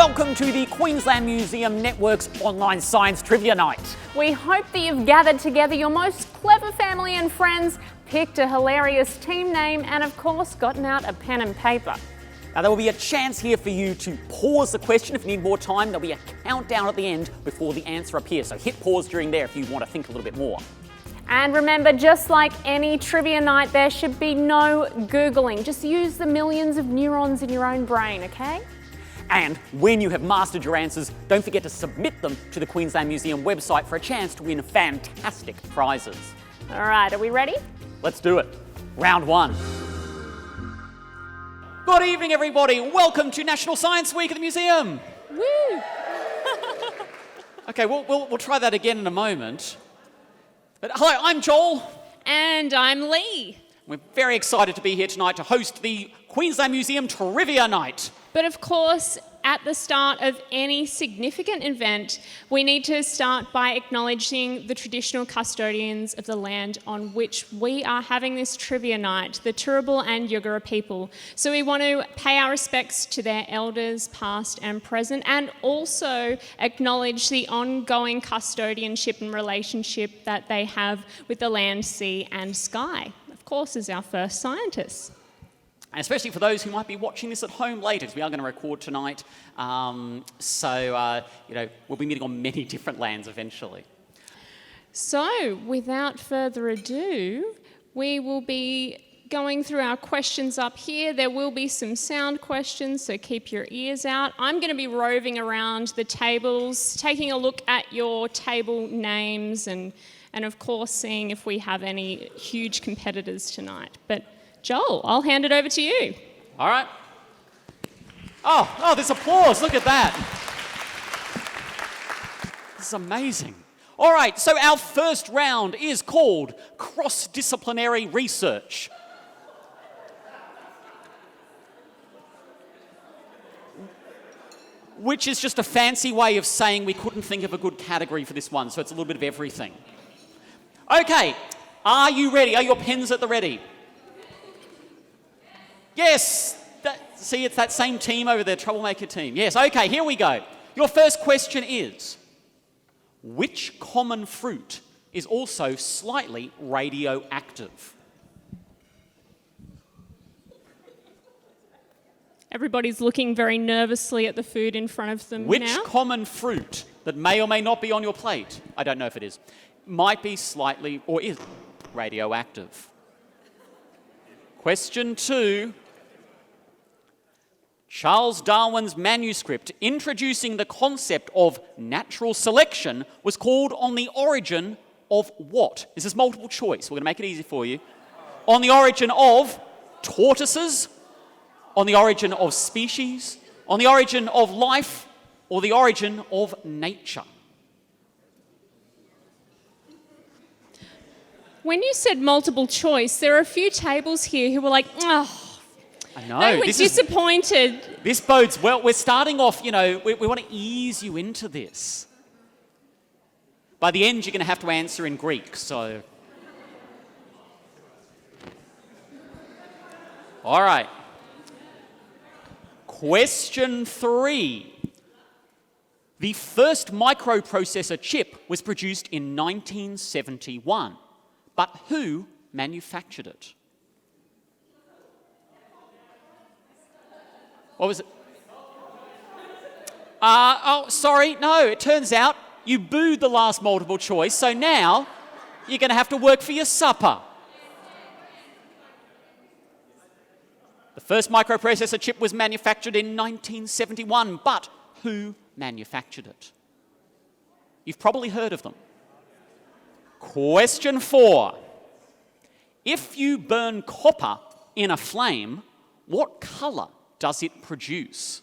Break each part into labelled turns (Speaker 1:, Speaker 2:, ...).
Speaker 1: welcome to the Queensland Museum Network's online science trivia night.
Speaker 2: We hope that you've gathered together your most clever family and friends, picked a hilarious team name, and of course gotten out a pen and paper.
Speaker 1: Now there will be a chance here for you to pause the question if you need more time. There'll be a countdown at the end before the answer appears, so hit pause during there if you want to think a little bit more.
Speaker 2: And remember, just like any trivia night, there should be no Googling. Just use the millions of neurons in your own brain, okay?
Speaker 1: And when you have mastered your answers, don't forget to submit them to the Queensland Museum website for a chance to win fantastic prizes.
Speaker 2: All right, are we ready?
Speaker 1: Let's do it. Round one. Good evening, everybody. Welcome to National Science Week at the museum.
Speaker 2: Woo!
Speaker 1: Okay, we'll try that again in a moment. But hello, I'm Joel.
Speaker 2: And I'm Lee.
Speaker 1: We're very excited to be here tonight to host the Queensland Museum Trivia Night.
Speaker 3: But of course, at the start of any significant event, we need to start by acknowledging the traditional custodians of the land on which we are having this trivia night, the Turrbal and Yugara people. So we want to pay our respects to their elders, past and present, and also acknowledge the ongoing custodianship and relationship that they have with the land, sea and sky, of course, as our first scientists.
Speaker 1: And especially for those who might be watching this at home later, because we are going to record tonight. We'll be meeting on many different lands eventually.
Speaker 3: So, without further ado, we will be going through our questions up here. There will be some sound questions, so keep your ears out. I'm going to be roving around the tables, taking a look at your table names, and of course, seeing if we have any huge competitors tonight. But Joel, I'll hand it over to you.
Speaker 1: All right. Oh, there's applause. Look at that. This is amazing. All right, so our first round is called cross-disciplinary research. Which is just a fancy way of saying we couldn't think of a good category for this one, so it's a little bit of everything. Okay, are you ready? Are your pens at the ready? Yes, see, it's that same team over there, troublemaker team. Yes, okay, here we go. Your first question is, which common fruit is also slightly radioactive?
Speaker 3: Everybody's looking very nervously at the food in front of them now.
Speaker 1: Which common fruit that may or may not be on your plate, I don't know if it is, might be slightly or is radioactive? Question 2. Charles Darwin's manuscript introducing the concept of natural selection was called On the Origin of what? This is multiple choice. We're going to make it easy for you. On the origin of tortoises, on the origin of species, on the origin of life, or the origin of nature.
Speaker 3: When you said multiple choice, there are a few tables here who were like, oh,
Speaker 1: I know.
Speaker 3: they were disappointed.
Speaker 1: This bodes well. We're starting off, we want to ease you into this. By the end, you're going to have to answer in Greek, so. All right. Question 3. The first microprocessor chip was produced in 1971, but who manufactured it? What was it? Sorry, no, it turns out you booed the last multiple choice, so now you're going to have to work for your supper. The first microprocessor chip was manufactured in 1971, but who manufactured it? You've probably heard of them. Question 4. If you burn copper in a flame, what colour does it produce?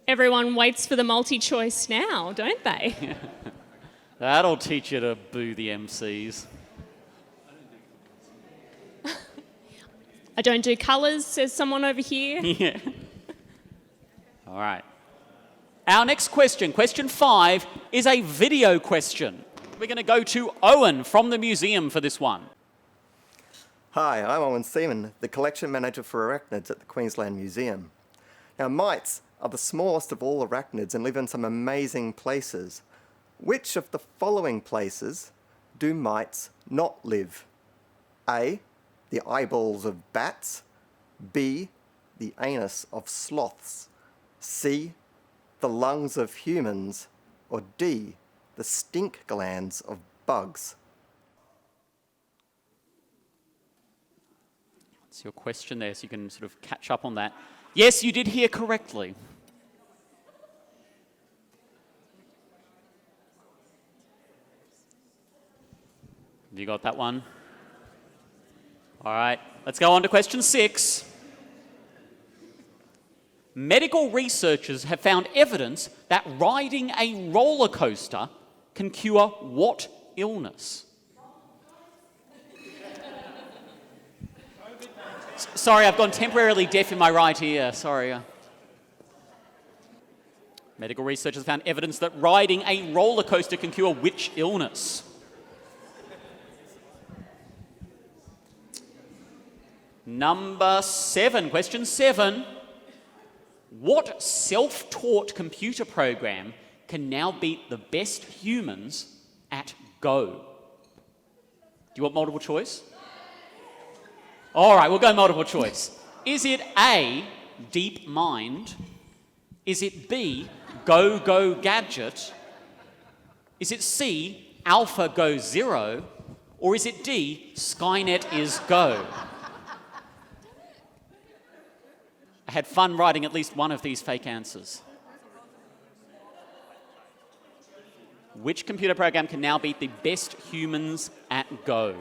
Speaker 3: Everyone waits for the multi-choice now, don't they?
Speaker 1: That'll teach you to boo the MCs.
Speaker 3: I don't do colours, says someone over here.
Speaker 1: Yeah. All right. Our next question, question 5, is a video question. We're going to go to Owen from the museum for this one.
Speaker 4: Hi, I'm Owen Seaman, the collection manager for arachnids at the Queensland Museum. Now, mites are the smallest of all arachnids and live in some amazing places. Which of the following places do mites not live? A, the eyeballs of bats. B, the anus of sloths. C, the lungs of humans. Or D, the stink glands of bugs.
Speaker 1: That's your question there, so you can sort of catch up on that. Yes, you did hear correctly. Have you got that one? All right, let's go on to question 6. Medical researchers have found evidence that riding a roller coaster can cure what illness? Sorry, I've gone temporarily deaf in my right ear. Sorry. Medical researchers found evidence that riding a roller coaster can cure which illness? Number 7, question 7. What self-taught computer program can now beat the best humans at Go? Do you want multiple choice? All right, we'll go multiple choice. Is it A, DeepMind? Is it B, Go Gadget? Is it C, AlphaGo Zero? Or is it D, Skynet is Go? I had fun writing at least one of these fake answers. Which computer program can now beat the best humans at Go?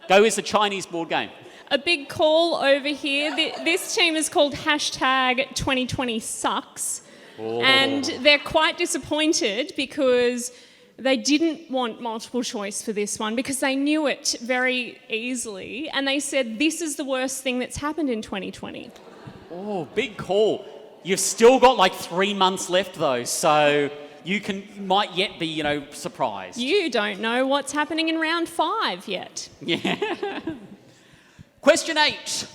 Speaker 1: Go is a Chinese board game.
Speaker 3: A big call over here. This team is called #2020sucks.
Speaker 1: Oh.
Speaker 3: And they're quite disappointed because they didn't want multiple choice for this one because they knew it very easily. And they said, this is the worst thing that's happened in 2020.
Speaker 1: Oh, big call. You've still got like 3 months left though, so you might yet be, surprised.
Speaker 3: You don't know what's happening in round 5 yet.
Speaker 1: Yeah. Question 8.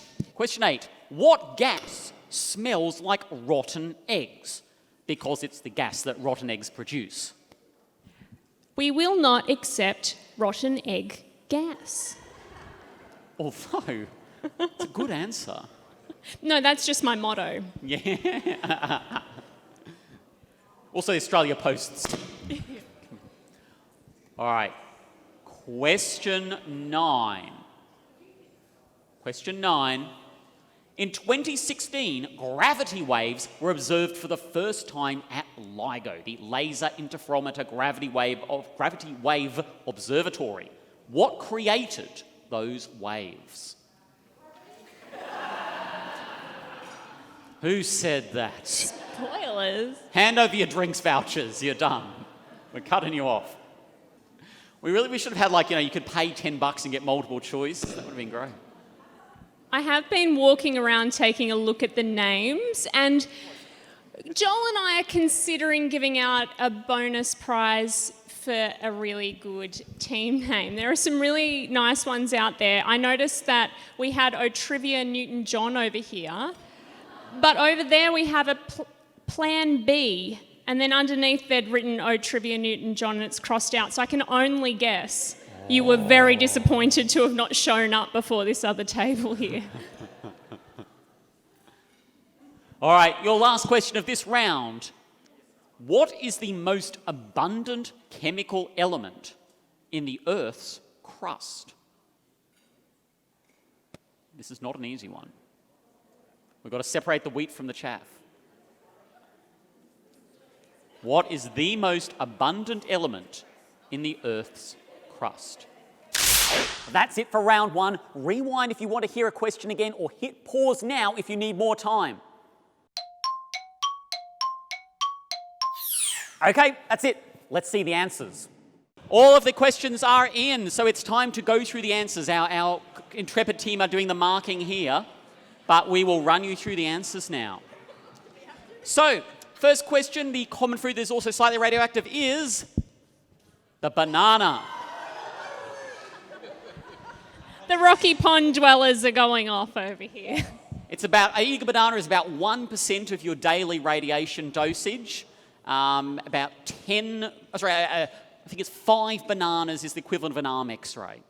Speaker 1: What gas smells like rotten eggs? Because it's the gas that rotten eggs produce.
Speaker 3: We will not accept rotten egg gas.
Speaker 1: Although, it's a good answer.
Speaker 3: No, that's just my motto.
Speaker 1: Yeah. Also, the Australia Posts. All right. Question 9. In 2016, gravity waves were observed for the first time at LIGO, the Laser Interferometer Gravity Wave Observatory. What created those waves? Who said that?
Speaker 3: Spoilers.
Speaker 1: Hand over your drinks vouchers. You're done. We're cutting you off. We should have had you could pay $10 and get multiple choice. That would have been great.
Speaker 3: I have been walking around taking a look at the names, and Joel and I are considering giving out a bonus prize for a really good team name. There are some really nice ones out there. I noticed that we had O'Trivia Newton-John over here, but over there we have a Plan B, and then underneath they'd written O'Trivia Newton-John and it's crossed out, so I can only guess you were very disappointed to have not shown up before this other table here.
Speaker 1: All right, your last question of this round. What is the most abundant chemical element in the Earth's crust? This is not an easy one. We've got to separate the wheat from the chaff. What is the most abundant element in the Earth's crust? That's it for round 1. Rewind if you want to hear a question again, or hit pause now if you need more time. Okay, that's it. Let's see the answers. All of the questions are in, so it's time to go through the answers. Our intrepid team are doing the marking here, but we will run you through the answers now. So, first question, the common fruit that is also slightly radioactive is the banana.
Speaker 3: The Rocky Pond dwellers are going off over here.
Speaker 1: It's about, a banana is about 1% of your daily radiation dosage. About 10, I think it's 5 bananas is the equivalent of an arm X-ray.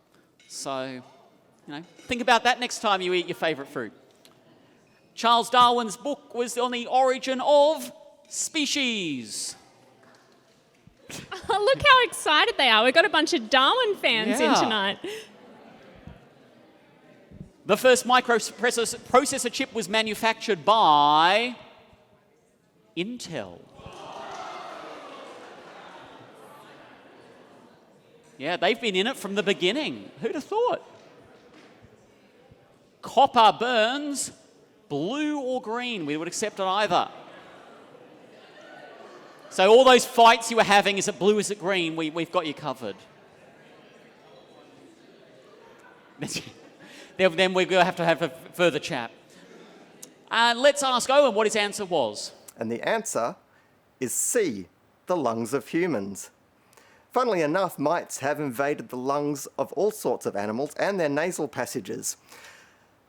Speaker 1: So, think about that next time you eat your favourite fruit. Charles Darwin's book was on the origin of species.
Speaker 3: Oh, look how excited they are. We've got a bunch of Darwin fans in tonight.
Speaker 1: The first microprocessor chip was manufactured by Intel. Yeah, they've been in it from the beginning. Who'd have thought? Copper burns blue or green. We would accept it either. So all those fights you were having, is it blue, is it green? We've got you covered. Then we're going to have a further chat. Let's ask Owen what his answer was.
Speaker 4: And the answer is C, the lungs of humans. Funnily enough, mites have invaded the lungs of all sorts of animals and their nasal passages.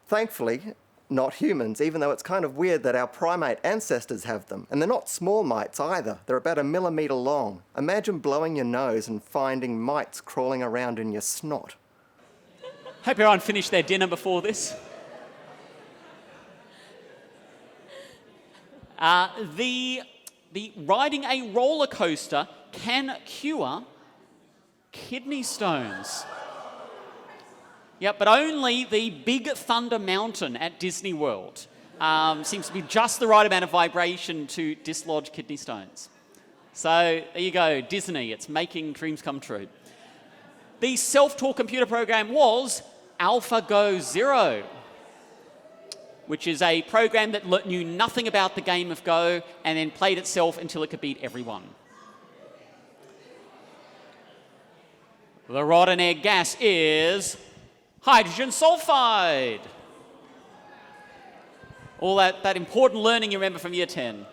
Speaker 4: Thankfully, not humans, even though it's kind of weird that our primate ancestors have them. And they're not small mites either. They're about 1 millimetre long. Imagine blowing your nose and finding mites crawling around in your snot.
Speaker 1: Hope everyone finished their dinner before this. The riding a roller coaster can cure kidney stones. Yeah, but only the Big Thunder Mountain at Disney World seems to be just the right amount of vibration to dislodge kidney stones. So there you go, Disney, it's making dreams come true. The self-taught computer program was AlphaGo Zero, which is a program that knew nothing about the game of Go and then played itself until it could beat everyone. The rod and egg gas is hydrogen sulfide. All that important learning you remember from year 10.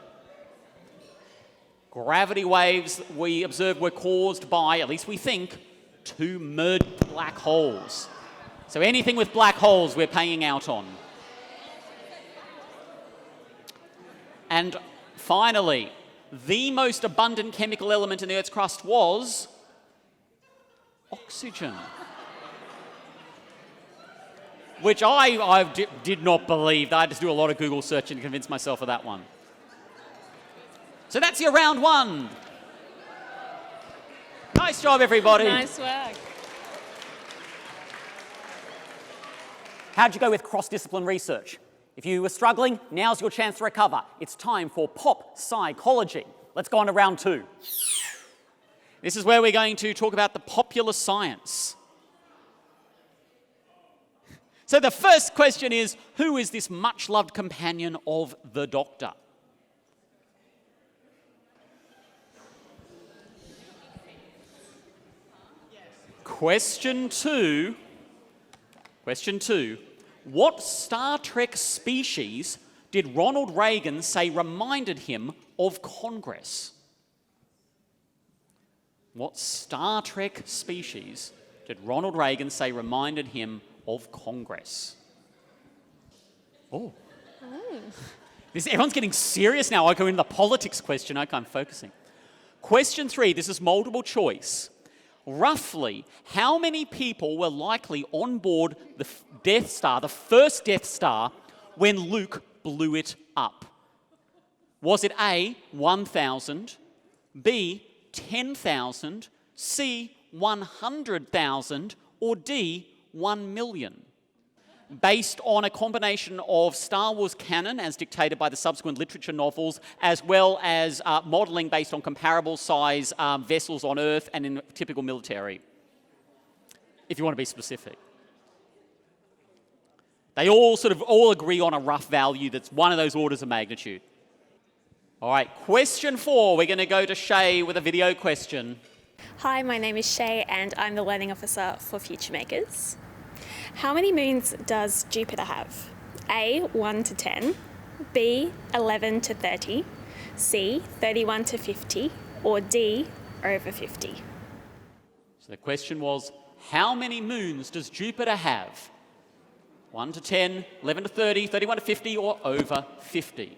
Speaker 1: Gravity waves we observed were caused by, at least we think, 2 merged black holes. So anything with black holes we're paying out on. And finally, the most abundant chemical element in the Earth's crust was oxygen. Which I did not believe. I had to do a lot of Google searching to convince myself of that one. So that's your round 1. Nice job, everybody.
Speaker 3: Nice work.
Speaker 1: How'd you go with cross-discipline research? If you were struggling, now's your chance to recover. It's time for PopSci-chology. Let's go on to round 2. This is where we're going to talk about the popular science. So the first question is, who is this much-loved companion of the Doctor? Question 2. What Star Trek species did Ronald Reagan say reminded him of Congress? What Star Trek species did Ronald Reagan say reminded him of Congress? Oh. Everyone's getting serious now. I go into the politics question. Okay, I'm focusing. Question 3, this is multiple choice. Roughly, how many people were likely on board the Death Star, the first Death Star, when Luke blew it up? Was it A, 1,000, B, 10,000, C, 100,000, or D, 1 million? Based on a combination of Star Wars canon, as dictated by the subsequent literature novels, as well as modelling based on comparable size vessels on Earth and in typical military, if you want to be specific. They all agree on a rough value that's one of those orders of magnitude. All right, question 4. We're going to go to Shay with a video question.
Speaker 5: Hi, my name is Shay and I'm the Learning Officer for Future Makers. How many moons does Jupiter have? A, 1 to 10, B, 11 to 30, C, 31 to 50, or D, over 50?
Speaker 1: So the question was, how many moons does Jupiter have? 1 to 10, 11 to 30, 31 to 50, or over 50.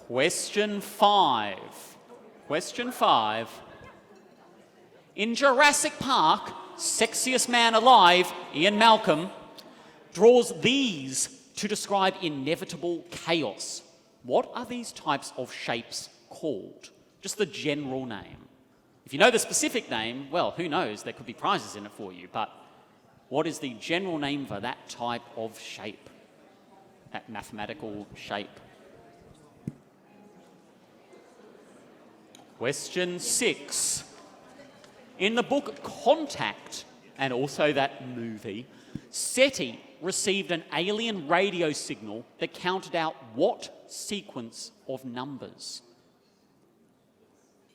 Speaker 1: Question 5. Question 5. In Jurassic Park, sexiest man alive, Ian Malcolm, draws these to describe inevitable chaos. What are these types of shapes called? Just the general name. If you know the specific name, well, who knows? There could be prizes in it for you, but what is the general name for that type of shape? That mathematical shape? Question 6. In the book Contact, and also that movie, SETI received an alien radio signal that counted out what sequence of numbers?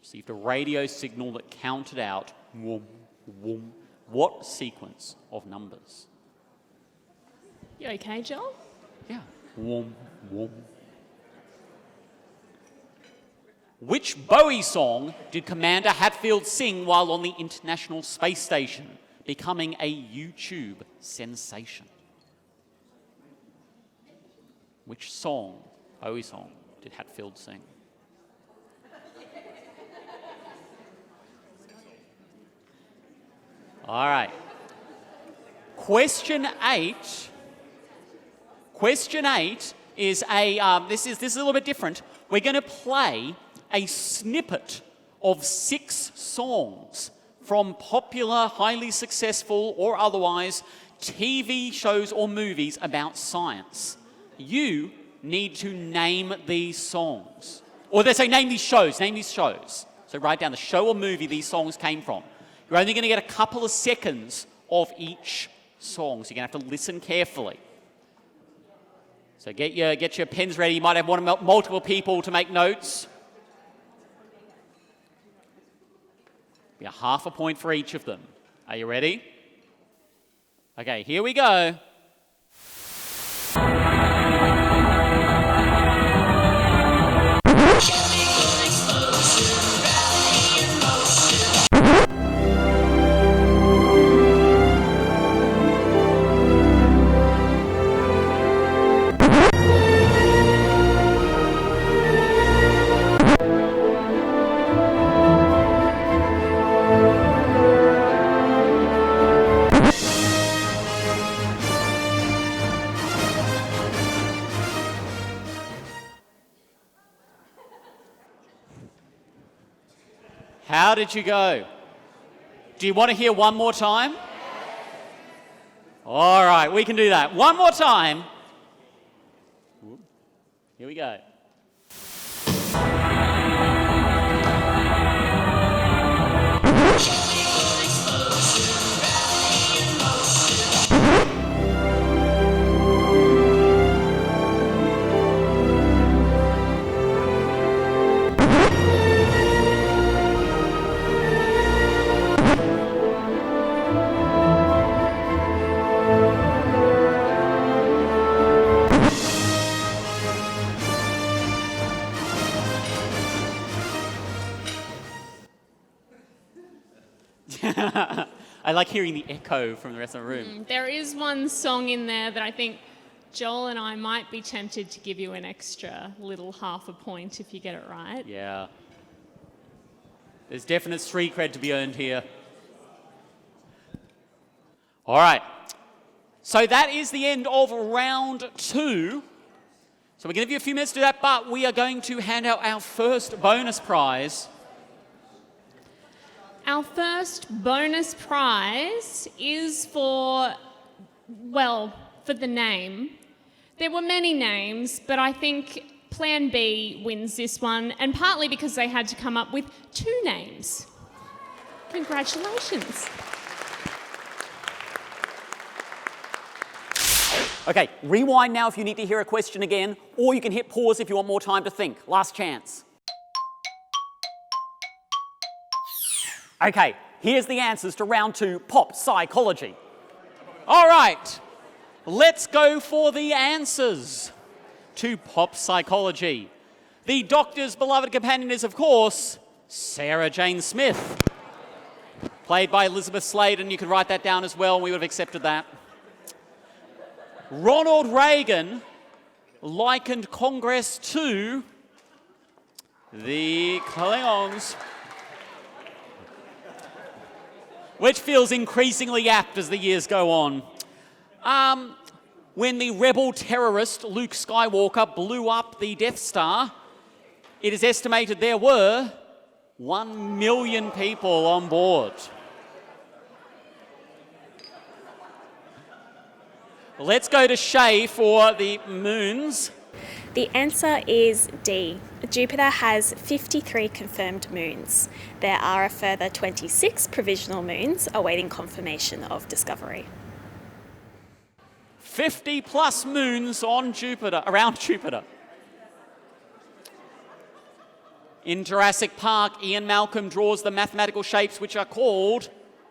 Speaker 1: Received a radio signal that counted out what sequence of numbers?
Speaker 3: You okay, Joel?
Speaker 1: Yeah. Which Bowie song did Commander Hatfield sing while on the International Space Station, becoming a YouTube sensation? Which song, Bowie song, did Hatfield sing? All right. Question 8. Question 8 is this is a little bit different. We're going to play a snippet of 6 songs from popular, highly successful, or otherwise TV shows or movies about science. You need to name these songs. Or they say name these shows, name these shows. So write down the show or movie these songs came from. You're only going to get a couple of seconds of each song, so you're going to have to listen carefully. So get your pens ready. You might have multiple people to make notes. Be a half a point for each of them. Are you ready? Okay, here we go. How did you go? Do you want to hear one more time? All right, we can do that. One more time. Here we go. I like hearing the echo from the rest of the room.
Speaker 3: There is one song in there that I think Joel and I might be tempted to give you an extra little half a point if you get it right.
Speaker 1: Yeah. There's definite street cred to be earned here. All right. So that is the end of round 2. So we're going to give you a few minutes to do that, but we are going to hand out our first bonus prize.
Speaker 3: Our first bonus prize is for the name. There were many names, but I think Plan B wins this one, and partly because they had to come up with 2 names. Congratulations.
Speaker 1: Okay, rewind now if you need to hear a question again, or you can hit pause if you want more time to think. Last chance. Okay, here's the answers to round 2, PopSci-chology. All right, let's go for the answers to PopSci-chology. The Doctor's beloved companion is, of course, Sarah Jane Smith, played by Elizabeth Sladen. You could write that down as well, and we would have accepted that. Ronald Reagan likened Congress to the Klingons, which feels increasingly apt as the years go on. When the rebel terrorist Luke Skywalker blew up the Death Star, it is estimated there were 1 million people on board. Let's go to Shay for the moons.
Speaker 5: The answer is D. Jupiter has 53 confirmed moons. There are a further 26 provisional moons awaiting confirmation of discovery.
Speaker 1: 50 plus moons on Jupiter, around Jupiter. In Jurassic Park, Ian Malcolm draws the mathematical shapes which are called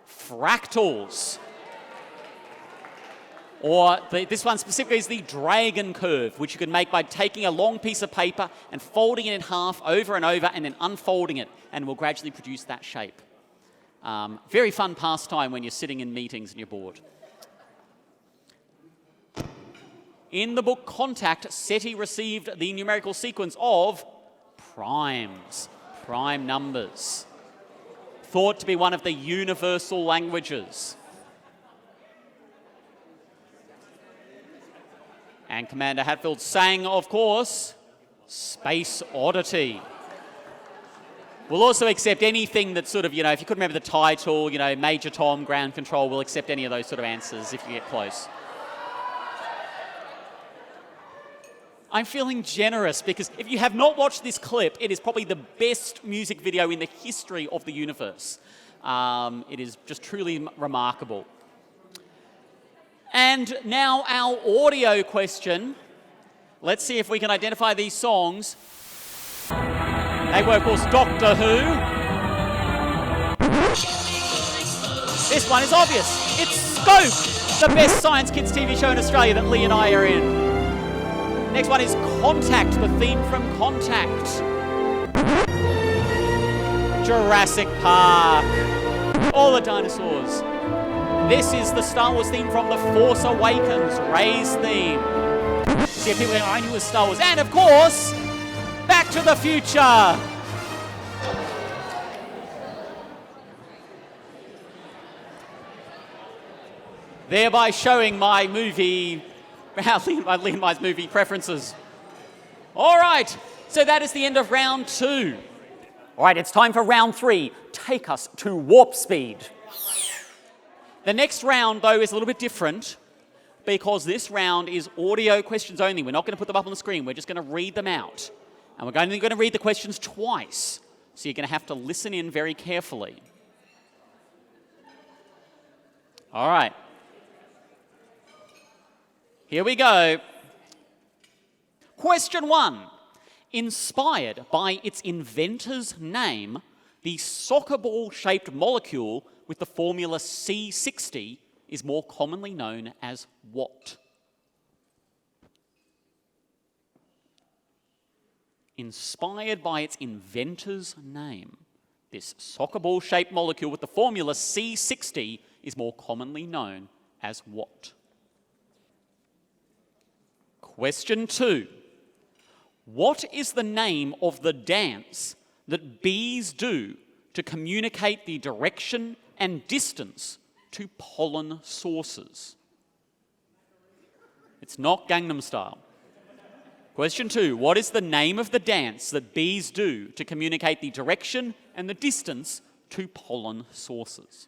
Speaker 1: fractals. Or this one specifically is the dragon curve, which you can make by taking a long piece of paper and folding it in half over and over and then unfolding it, and will gradually produce that shape. Very fun pastime when you're sitting in meetings and you're bored. In the book Contact, SETI received the numerical sequence of primes, prime numbers, thought to be one of the universal languages. And Commander Hatfield sang, of course, Space Oddity. We'll also accept anything that sort of, if you couldn't remember the title, Major Tom, Ground Control, we'll accept any of those sort of answers if you get close. I'm feeling generous because if you have not watched this clip, it is probably the best music video in the history of the universe. It is just truly remarkable. And now our audio question. Let's see if we can identify these songs. They were, of course, Doctor Who. This one is obvious. It's Scope, the best science kids TV show in Australia that Lee and I are in. Next one is Contact, the theme from Contact. Jurassic Park. All the dinosaurs. This is the Star Wars theme from The Force Awakens, Rey's theme. See if people think, I knew it was Star Wars. And of course, Back to the Future. Thereby showing my movie, Lee and I's movie preferences. All right, so that is the end of round 2. All right, it's time for round 3. Take us to warp speed. The next round, though, is a little bit different because this round is audio questions only. We're not going to put them up on the screen. We're just going to read them out. And we're going to read the questions twice. So you're going to have to listen in very carefully. All right. Here we go. Question 1. Inspired by its inventor's name, the soccer ball-shaped molecule with the formula C60 is more commonly known as what? Inspired by its inventor's name, this soccer ball-shaped molecule with the formula C60 is more commonly known as what? Question 2. What is the name of the dance that bees do to communicate the direction and distance to pollen sources? It's not Gangnam Style. Question 2. What is the name of the dance that bees do to communicate the direction and the distance to pollen sources?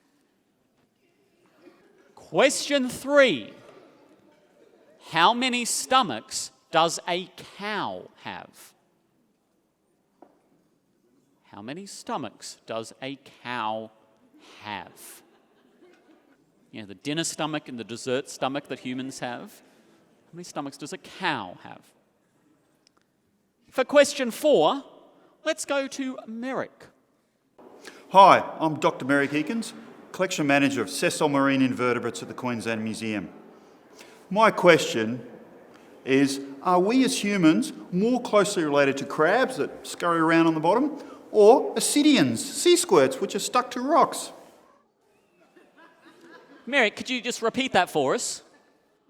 Speaker 1: Question 3. How many stomachs does a cow have? How many stomachs does a cow have? The dinner stomach and the dessert stomach that humans have. How many stomachs does a cow have? For question 4, let's go to Merrick.
Speaker 6: Hi, I'm Dr. Merrick Eakins, Collection Manager of Sessile Marine Invertebrates at the Queensland Museum. My question is, are we as humans more closely related to crabs that scurry around on the bottom, or ascidians, sea squirts which are stuck to rocks?
Speaker 1: Merrick, could you just repeat that for us?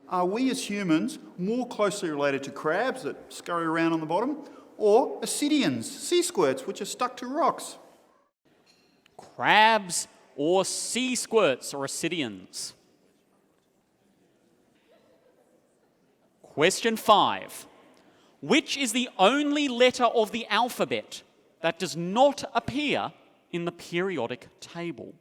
Speaker 6: Are we as humans more closely related to crabs that scurry around on the bottom, or ascidians, sea squirts which are stuck to rocks?
Speaker 1: Crabs or sea squirts or ascidians? Question 5. Which is the only letter of the alphabet that does not appear in the periodic table?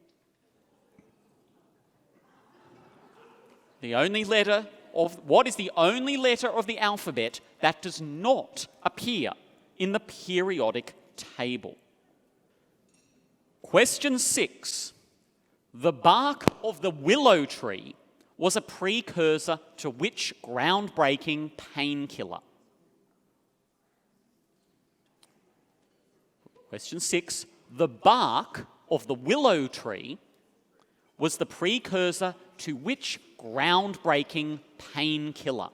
Speaker 1: What is the only letter of the alphabet that does not appear in the periodic table? Question 6. The bark of the willow tree was a precursor to which groundbreaking painkiller? Question 6. The bark of the willow tree was the precursor to which groundbreaking painkiller?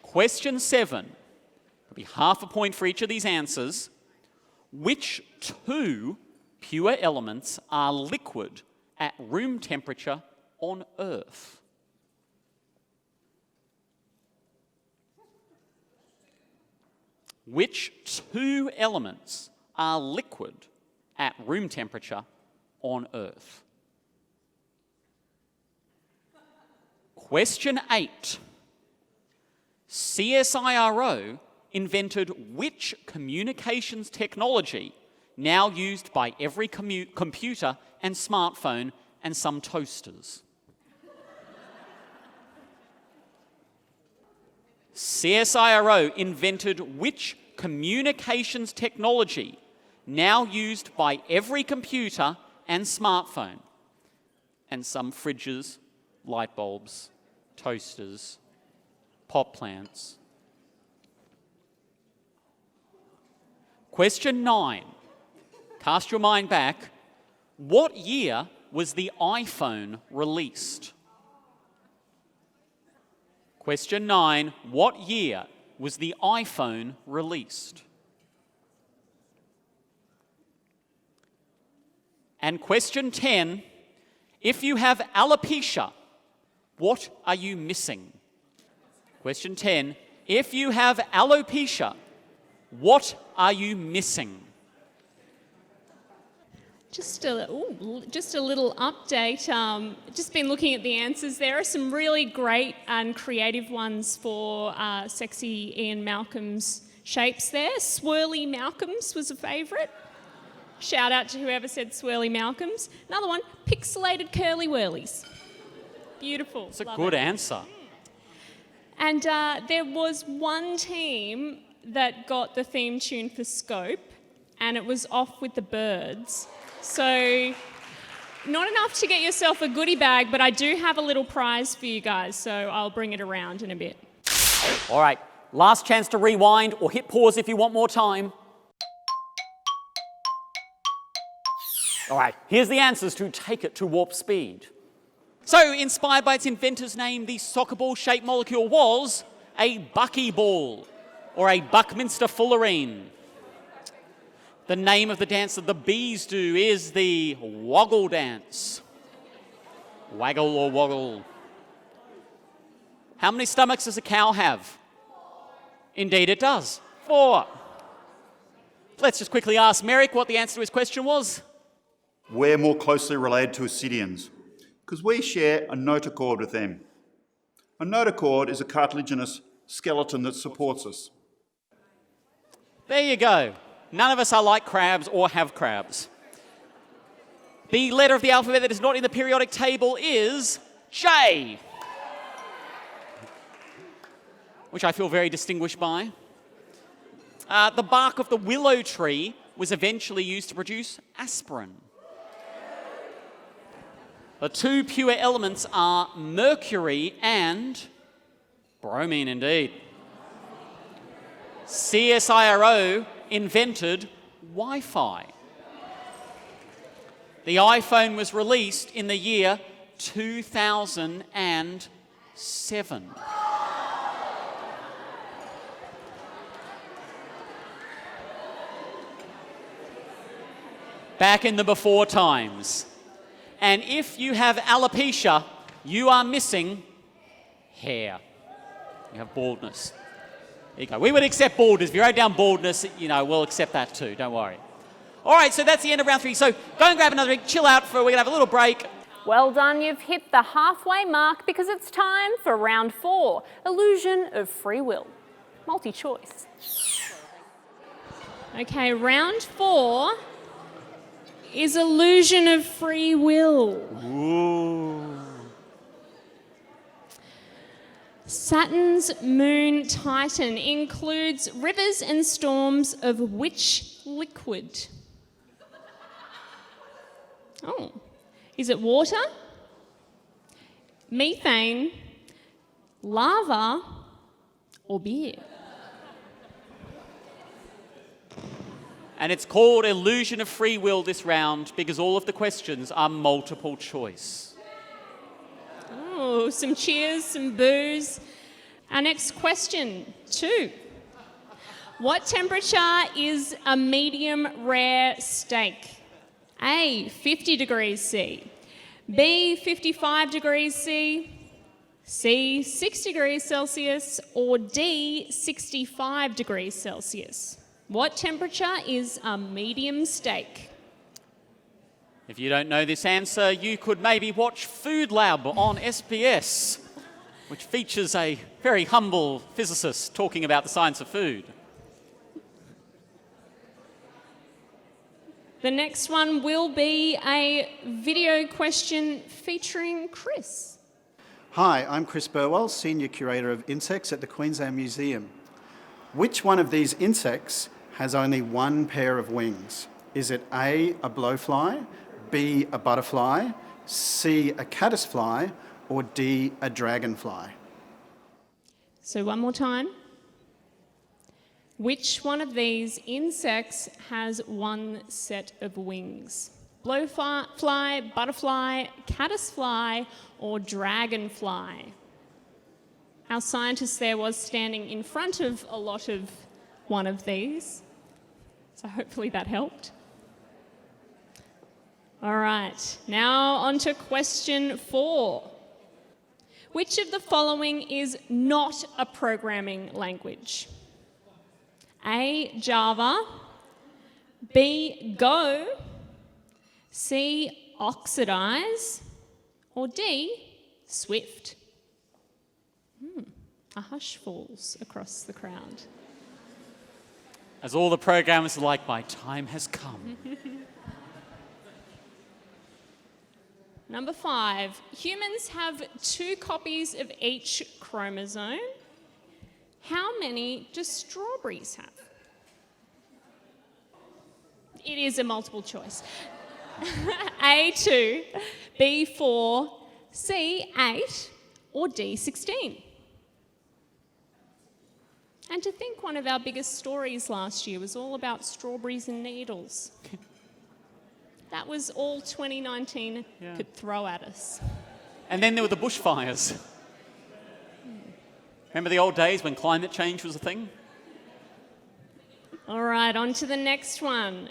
Speaker 1: Question 7. There'll be half a point for each of these answers. Which 2 pure elements are liquid at room temperature on Earth? Which 2 elements are liquid at room temperature on Earth? Question 8. CSIRO invented which communications technology now used by every computer and smartphone and some toasters? CSIRO invented which communications technology now used by every computer and smartphone and some fridges, light bulbs, toasters, pot plants? Question 9. Cast your mind back. What year was the iPhone released? Question 9. What year was the iPhone released? And question 10. If you have alopecia, what are you missing? Question 10. If you have alopecia, what are you missing?
Speaker 3: Just a little update. Just been looking at the answers. There are some really great and creative ones for sexy Ian Malcolm's shapes there. Swirly Malcolm's was a favourite. Shout out to whoever said swirly Malcolm's. Another one, pixelated curly whirlies. Beautiful.
Speaker 1: It's a good answer.
Speaker 3: And there was one team that got the theme tune for Scope, and it was Off with the Birds. So, not enough to get yourself a goodie bag, but I do have a little prize for you guys, so I'll bring it around in a bit.
Speaker 1: All right, last chance to rewind or hit pause if you want more time. All right, here's the answers to take it to warp speed. So, inspired by its inventor's name, the soccer ball-shaped molecule was a buckyball, or a Buckminster Fullerene. The name of the dance that the bees do is the woggle dance. Waggle or woggle. How many stomachs does a cow have? Indeed it does. 4. Let's just quickly ask Merrick what the answer to his question was.
Speaker 6: We're more closely related to ascidians because we share a notochord with them. A notochord is a cartilaginous skeleton that supports us.
Speaker 1: There you go. None of us are like crabs or have crabs. The letter of the alphabet that is not in the periodic table is J, which I feel very distinguished by. The bark of the willow tree was eventually used to produce aspirin. The 2 pure elements are mercury and bromine, indeed. CSIRO invented Wi-Fi. The iPhone was released in the year 2007. back in the before times. And if you have alopecia, you are missing hair. You have baldness. There you go. We would accept baldness. If you wrote down baldness, we'll accept that too. Don't worry. All right, so that's the end of round 3. So go and grab another drink, chill out we're going to have a little break.
Speaker 2: Well done, you've hit the halfway mark because it's time for round 4, illusion of free will. Multi-choice.
Speaker 3: Okay, round 4 is illusion of free will.
Speaker 1: Ooh.
Speaker 3: Saturn's moon Titan includes rivers and storms of which liquid? Oh, is it water, methane, lava, or beer?
Speaker 1: And it's called illusion of free will this round because all of the questions are multiple choice.
Speaker 3: Oh, some cheers, some boos. Our next question, 2. What temperature is a medium rare steak? A, 50 degrees C. B, 55 degrees C. C, 60 degrees Celsius. Or D, 65 degrees Celsius. What temperature is a medium steak?
Speaker 1: If you don't know this answer, you could maybe watch Food Lab on SBS, which features a very humble physicist talking about the science of food.
Speaker 3: The next one will be a video question featuring Chris.
Speaker 7: Hi, I'm Chris Burwell, Senior Curator of Insects at the Queensland Museum. Which one of these insects has only one pair of wings? Is it A, a blowfly, B, a butterfly, C, a caddisfly, or D, a dragonfly?
Speaker 3: So one more time. Which one of these insects has one set of wings? Blowfly, butterfly, caddisfly, or dragonfly? Our scientist there was standing in front of a lot of one of these, so hopefully that helped. All right, now on to question 4. Which of the following is not a programming language? A, Java, B, Go, C, Oxidize, or D, Swift? A hush falls across the crowd.
Speaker 1: As all the programmers are like, my time has come.
Speaker 3: Number 5, humans have 2 copies of each chromosome. How many do strawberries have? It is a multiple choice. A, 2, B, 4, C, 8, or D, 16. And to think one of our biggest stories last year was all about strawberries and needles. That was all 2019 could throw at us.
Speaker 1: And then there were the bushfires. Remember the old days when climate change was a thing?
Speaker 3: All right, on to the next one.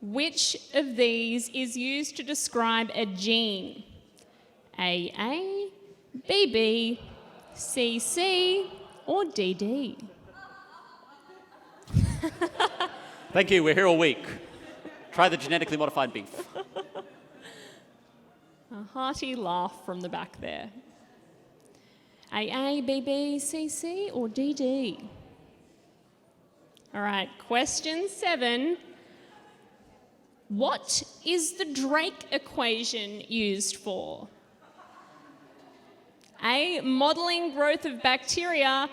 Speaker 3: Which of these is used to describe a gene? AA, BB, CC, or DD?
Speaker 1: Thank you, we're here all week. Try the genetically modified beef.
Speaker 3: A hearty laugh from the back there. AA, BB, CC, or DD? All right, question 7. What is the Drake equation used for? A, modelling growth of bacteria.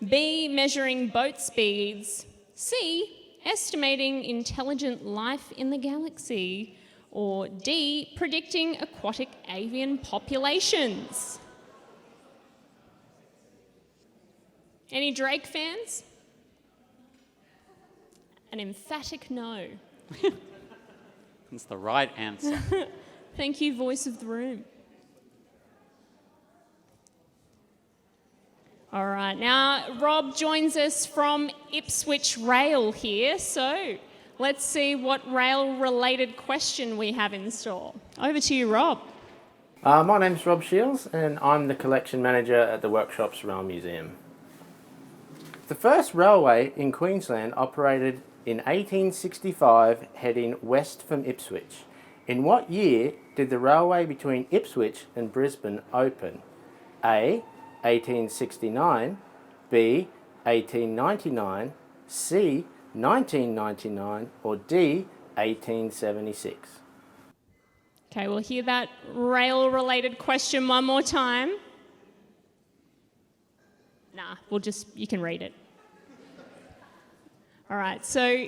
Speaker 3: B, measuring boat speeds. C, estimating intelligent life in the galaxy. Or D, predicting aquatic avian populations. Any Drake fans? An emphatic no.
Speaker 1: That's the right answer.
Speaker 3: Thank you, voice of the room. All right, now Rob joins us from Ipswich Rail here, so Let's see what rail-related question we have in store. Over to you, Rob.
Speaker 8: My name's Rob Shields and I'm the collection manager at the Workshops Rail Museum. The first railway in Queensland operated in 1865 heading west from Ipswich. In what year did the railway between Ipswich and Brisbane open? A. 1869, B. 1899, C. 1999 or D. 1876?
Speaker 3: Okay, we'll hear that rail-related question one more time. Nah, you can read it. All right, so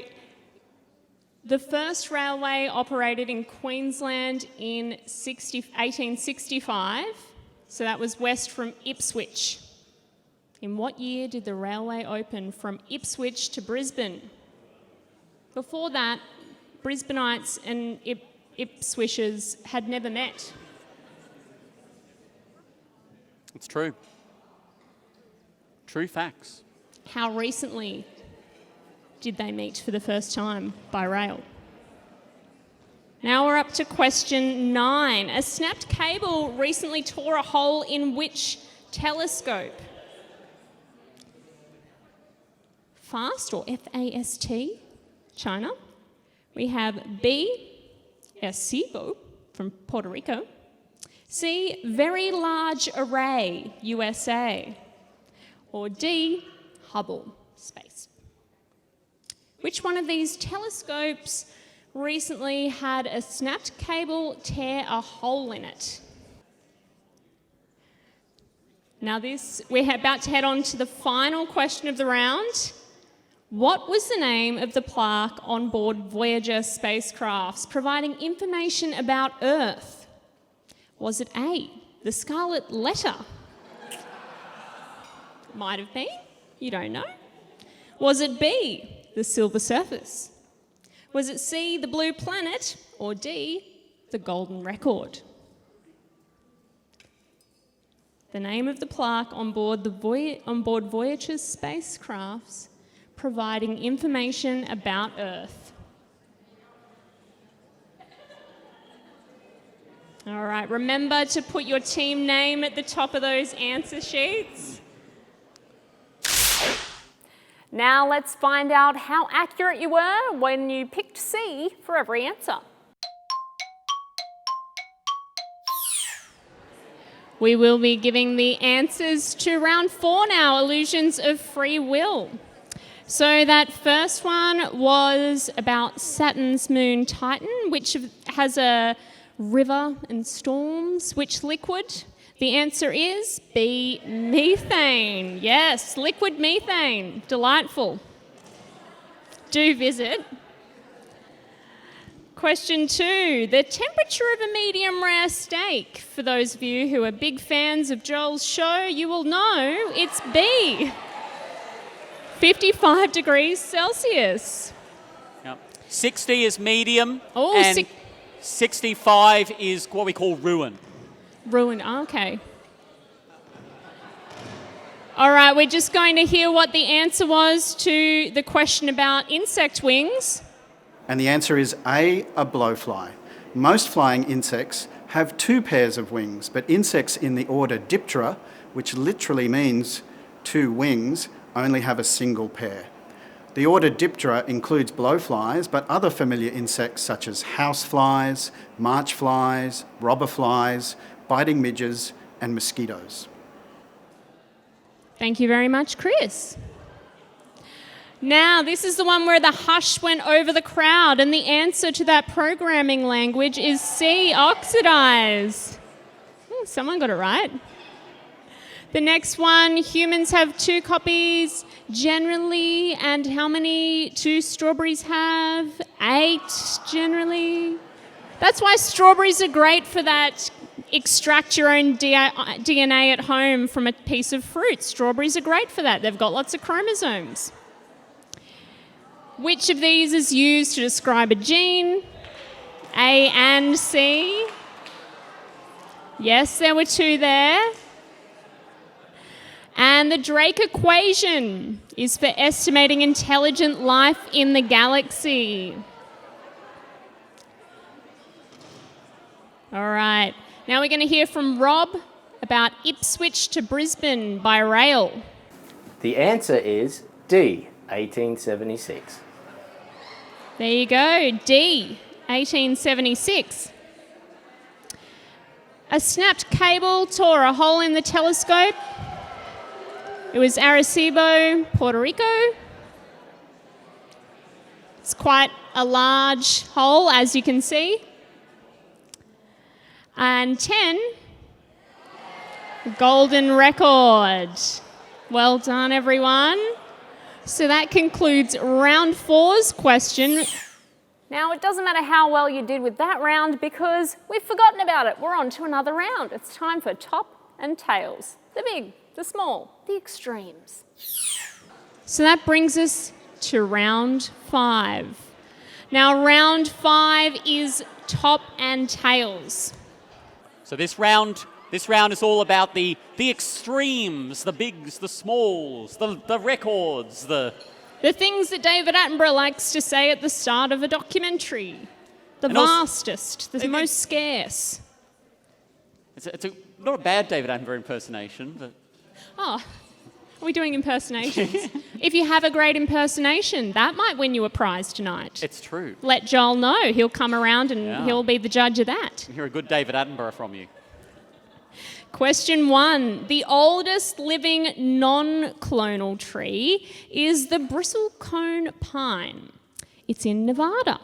Speaker 3: the first railway operated in Queensland in 1865, so that was west from Ipswich. In what year did the railway open from Ipswich to Brisbane? Before that, Brisbaneites and Ipswichers had never met.
Speaker 1: It's true. True facts.
Speaker 3: How recently did they meet for the first time by rail? Now we're up to question 9. A snapped cable recently tore a hole in which telescope? FAST or F-A-S-T, China. We have B, Arecibo from Puerto Rico. C, Very Large Array, USA. Or D, Hubble Space. Which one of these telescopes recently had a snapped cable tear a hole in it? Now we're about to head on to the final question of the round. What was the name of the plaque on board Voyager spacecrafts providing information about Earth? Was it A, the Scarlet Letter? Might have been, you don't know. Was it B, the Silver Surface? Was it C, the Blue Planet? Or D, the Golden Record? The name of the plaque on board Voyager's spacecrafts providing information about Earth. All right, remember to put your team name at the top of those answer sheets.
Speaker 2: Now let's find out how accurate you were when you picked C for every answer.
Speaker 3: We will be giving the answers to round 4 now, illusions of free will. So that first one was about Saturn's moon Titan, which has a river and storms. Which liquid? The answer is B, methane. Yes, liquid methane. Delightful. Do visit. Question 2, the temperature of a medium rare steak. For those of you who are big fans of Joel's show, you will know it's B, 55 degrees Celsius.
Speaker 1: Yep. 60 is medium,
Speaker 3: Oh,
Speaker 1: and 65 is what we call ruin.
Speaker 3: Ruined, okay. All right, we're just going to hear what the answer was to the question about insect wings.
Speaker 7: And the answer is A, a blowfly. Most flying insects have 2 pairs of wings, but insects in the order Diptera, which literally means 2 wings, only have a single pair. The order Diptera includes blowflies, but other familiar insects such as houseflies, march flies, robber flies, biting midges, and mosquitoes.
Speaker 3: Thank you very much, Chris. Now, this is the one where the hush went over the crowd, and the answer to that programming language is C, oxidize. Someone got it right. The next one, humans have 2 copies generally, and how many 2 strawberries have? 8 generally. That's why strawberries are great for that extract your own DNA at home from a piece of fruit. Strawberries are great for that. They've got lots of chromosomes. Which of these is used to describe a gene? A and C. Yes, there were 2 there. And the Drake equation is for estimating intelligent life in the galaxy. All right. Now we're going to hear from Rob about Ipswich to Brisbane by rail.
Speaker 8: The answer is D, 1876.
Speaker 3: There you go, D, 1876. A snapped cable tore a hole in the telescope. It was Arecibo, Puerto Rico. It's quite a large hole, as you can see. And 10, golden record. Well done, everyone. So that concludes round 4's question.
Speaker 2: Now, it doesn't matter how well you did with that round because we've forgotten about it. We're on to another round. It's time for top and tails. The big, the small, the extremes.
Speaker 3: So that brings us to round 5. Now, round 5 is top and tails.
Speaker 1: So this round is all about the extremes, the bigs, the smalls, the records, the
Speaker 3: things that David Attenborough likes to say at the start of a documentary. The
Speaker 1: And also-
Speaker 3: vastest, the most scarce.
Speaker 1: It's not a bad David Attenborough impersonation, but
Speaker 3: Oh, are we doing impersonations? If you have a great impersonation, that might win you a prize tonight.
Speaker 1: it's true.
Speaker 3: Let Joel know. He'll come around and he'll be the judge of that.
Speaker 1: We hear a good David Attenborough from you.
Speaker 3: Question 1. The oldest living non-clonal tree is the bristlecone pine. It's in Nevada.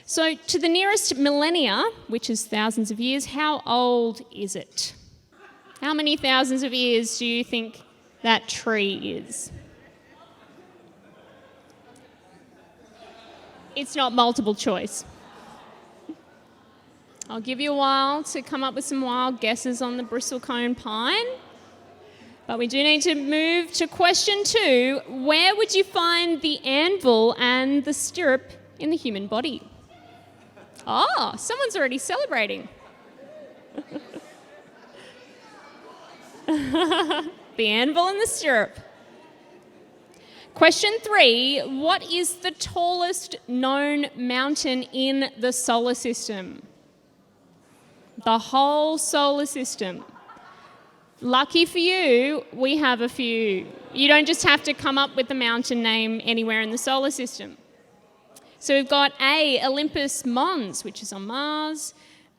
Speaker 3: So to the nearest millennia, which is thousands of years, how old is it? How many thousands of years do you think that tree is? It's not multiple choice. I'll give you a while to come up with some wild guesses on the bristlecone pine. But we do need to move to question 2. Where would you find the anvil and the stirrup in the human body? Oh, someone's already celebrating. The anvil and the stirrup. Question 3. What is the tallest known mountain in the solar system? The whole solar system. Lucky for you, we have a few. You don't just have to come up with the mountain name anywhere in the solar system. So we've got A, Olympus Mons, which is on Mars,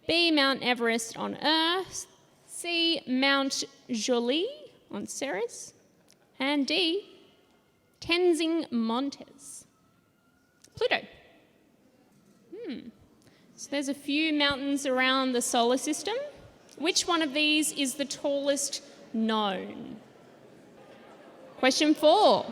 Speaker 3: B, Mount Everest on Earth, C, Mount Joly on Ceres, and D, Tenzing Montes. Pluto. So there's a few mountains around the solar system. Which one of these is the tallest known? Question 4.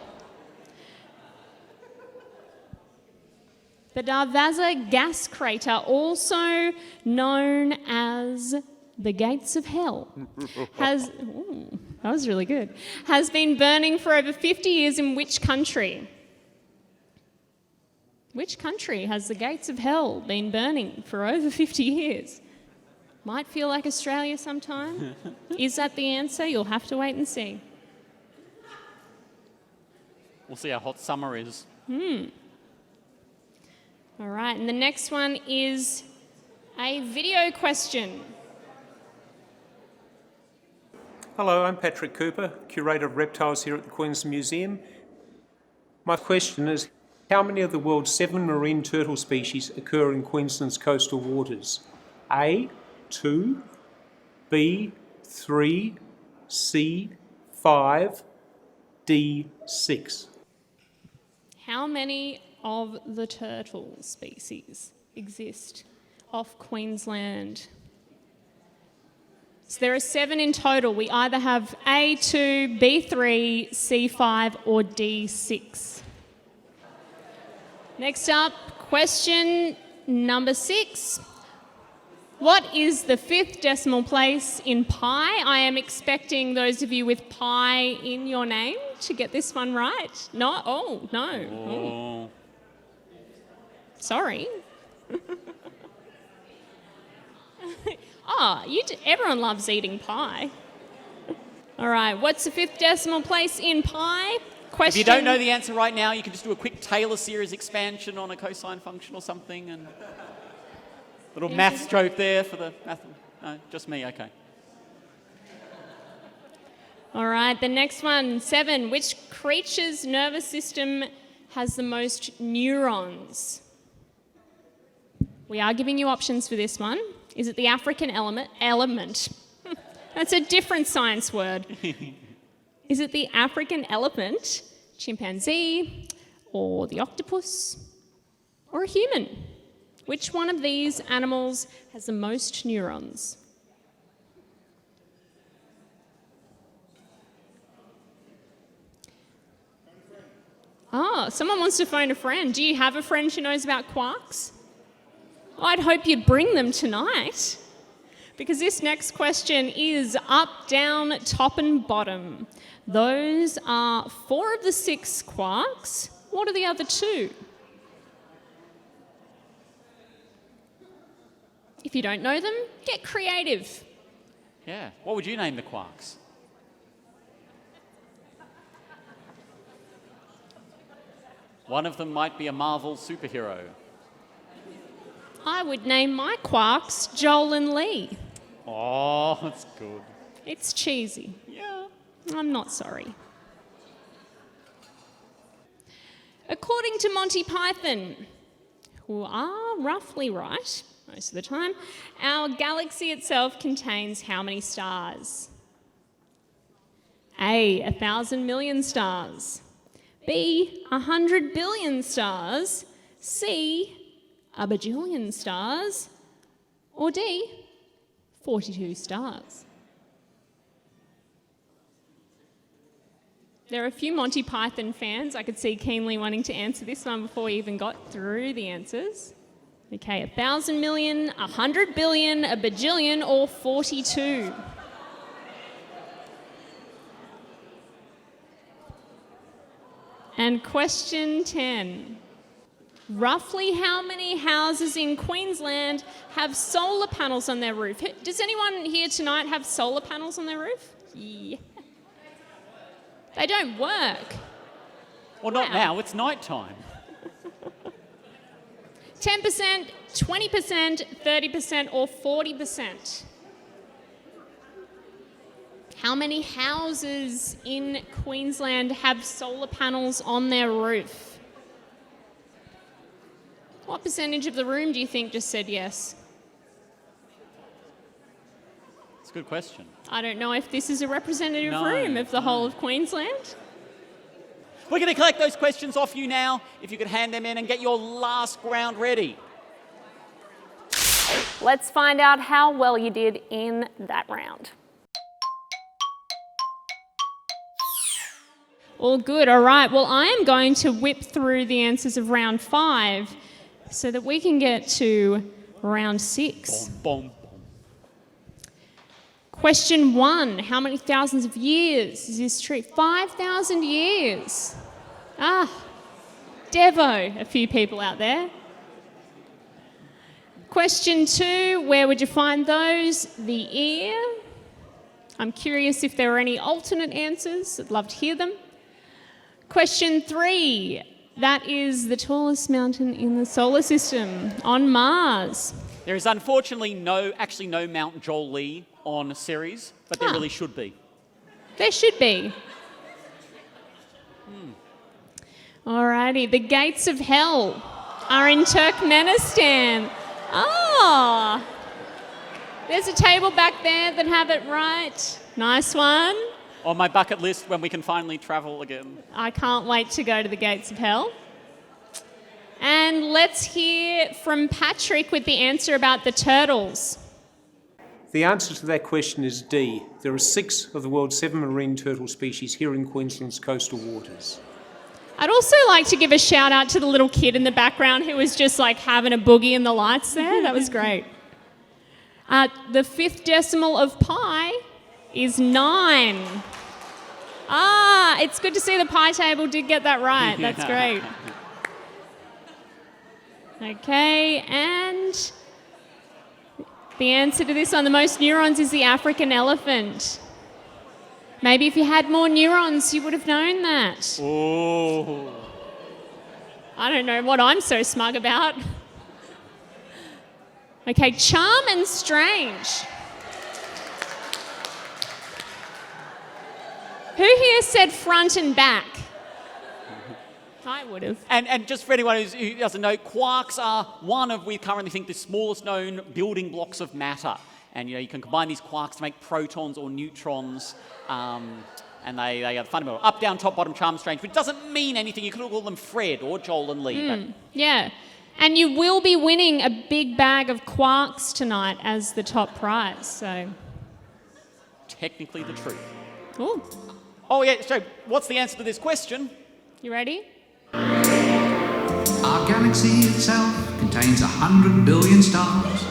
Speaker 3: The Darvaza gas crater, also known as the Gates of Hell, that was really good, has been burning for over 50 years in which country? Which country has the Gates of Hell been burning for over 50 years? Might feel like Australia sometime. Is that the answer? You'll have to wait and see.
Speaker 1: We'll see how hot summer is.
Speaker 3: All right, and the next one is a video question.
Speaker 9: Hello, I'm Patrick Cooper, Curator of Reptiles here at the Queensland Museum. My question is, how many of the world's 7 marine turtle species occur in Queensland's coastal waters? A, 2, B, 3, C, 5, D, 6.
Speaker 3: How many of the turtle species exist off Queensland? So there are 7 in total. We either have A2, B3, C5 or D6. Next up, question number 6. What is the 5th decimal place in pi? I am expecting those of you with pi in your name to get this one right. No? Oh, no. Oh. Sorry. Everyone loves eating pie. All right, what's the 5th decimal place in pi? Question.
Speaker 1: If you don't know the answer right now, you can just do a quick Taylor series expansion on a cosine function or something, and little maths joke there for the math. No, just me, okay.
Speaker 3: All right, the next one, 7. Which creature's nervous system has the most neurons? We are giving you options for this one. Is it the African element? That's a different science word. Is it the African elephant, chimpanzee, or the octopus, or a human? Which one of these animals has the most neurons? Oh, someone wants to phone a friend. Do you have a friend who knows about quarks? I'd hope you'd bring them tonight, because this next question is up, down, top and bottom. Those are 4 of the 6 quarks. What are the other 2? If you don't know them, get creative.
Speaker 1: Yeah. What would you name the quarks? One of them might be a Marvel superhero.
Speaker 3: I would name my quarks Joel and Lee.
Speaker 1: Oh, that's good.
Speaker 3: It's cheesy.
Speaker 1: Yeah.
Speaker 3: I'm not sorry. According to Monty Python, who are roughly right most of the time, our galaxy itself contains how many stars? A, 1,000 million stars. B, 100 billion stars. C, a bajillion stars. Or D, 42 stars. There are a few Monty Python fans I could see keenly wanting to answer this one before we even got through the answers. Okay, 1,000 million, 100 billion, a bajillion, or 42. And question 10. Roughly how many houses in Queensland have solar panels on their roof? Does anyone here tonight have solar panels on their roof? Yeah. They don't work.
Speaker 1: Well, not now. It's night time.
Speaker 3: 10%, 20%, 30%, or 40%? How many houses in Queensland have solar panels on their roof? What percentage of the room do you think just said yes?
Speaker 1: It's a good question.
Speaker 3: I don't know if this is a representative
Speaker 1: No,
Speaker 3: room of the whole of Queensland.
Speaker 1: We're going to collect those questions off you now. If you could hand them in and get your last round ready.
Speaker 2: Let's find out how well you did in that round.
Speaker 3: All good, all right. Well, I am going to whip through the answers of round 5 so that we can get to round 6.
Speaker 1: Boom, boom.
Speaker 3: Question 1, how many thousands of years is this tree? 5,000 years. Ah, Devo, a few people out there. Question 2, where would you find those? The ear. I'm curious if there are any alternate answers. I'd love to hear them. Question 3, that is the tallest mountain in the solar system, on Mars.
Speaker 1: There is unfortunately no Mount Jolie on Ceres, but there really should be.
Speaker 3: There should be. Alrighty, the gates of hell are in Turkmenistan. Ah, there's a table back there that have it right. Nice one.
Speaker 1: On my bucket list when we can finally travel again.
Speaker 3: I can't wait to go to the gates of hell. And let's hear from Patrick with the answer about the turtles.
Speaker 9: The answer to that question is D. There are 6 of the world's 7 marine turtle species here in Queensland's coastal waters.
Speaker 3: I'd also like to give a shout out to the little kid in the background who was just like having a boogie in the lights there. That was great. The 5th decimal of pi is 9. Ah, it's good to see the pi table did get that right. That's great. Okay, and the answer to this one, the most neurons, is the African elephant. Maybe if you had more neurons, you would have known that.
Speaker 1: Oh.
Speaker 3: I don't know what I'm so smug about. Okay, charm and strange. Who here said front and back? I would have.
Speaker 1: And just for anyone who doesn't know, quarks are one of, we currently think, the smallest known building blocks of matter. And you can combine these quarks to make protons or neutrons. And they are fundamental. Up, down, top, bottom, charm, strange. Which doesn't mean anything. You could call them Fred or Joel and Lee.
Speaker 3: Yeah. And you will be winning a big bag of quarks tonight as the top prize. So.
Speaker 1: Technically the truth.
Speaker 3: Ooh.
Speaker 1: Oh, yeah. So what's the answer to this question?
Speaker 3: You ready?
Speaker 10: Our galaxy itself contains 100 billion stars.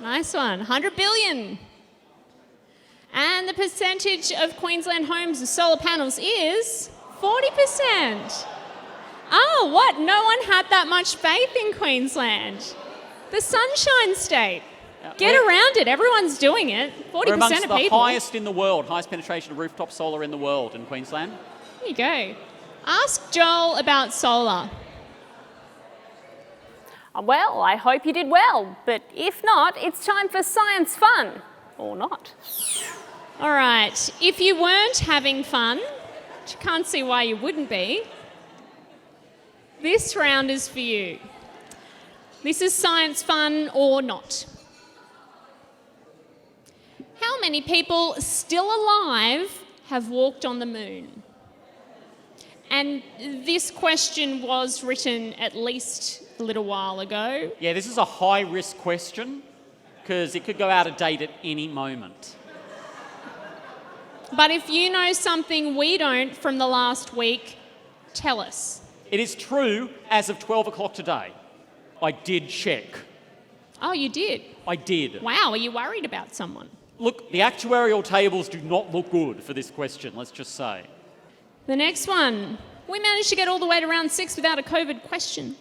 Speaker 3: Nice one. 100 billion. And the percentage of Queensland homes with solar panels is 40%. Oh, what? No one had that much faith in Queensland. The Sunshine State. Get around it. Everyone's doing it. 40%
Speaker 1: We're amongst
Speaker 3: of
Speaker 1: the
Speaker 3: people.
Speaker 1: highest in the world, highest penetration of rooftop solar in the world in Queensland.
Speaker 3: There you go. Ask Joel about solar.
Speaker 2: Well, I hope you did well, but if not, it's time for science fun. Or not.
Speaker 3: All right. If you weren't having fun, which I can't see why you wouldn't be, this round is for you. This is science fun or not. How many people still alive have walked on the moon? And this question was written at least a little while ago.
Speaker 1: Yeah, this is a high-risk question because it could go out of date at any moment.
Speaker 3: But if you know something we don't from the last week, tell us.
Speaker 1: It is true as of 12 o'clock today. I did check.
Speaker 3: Oh, you did?
Speaker 1: I did.
Speaker 3: Wow, are you worried about someone?
Speaker 1: Look, the actuarial tables do not look good for this question, let's just say.
Speaker 3: The next one. We managed to get all the way to round 6 without a COVID question.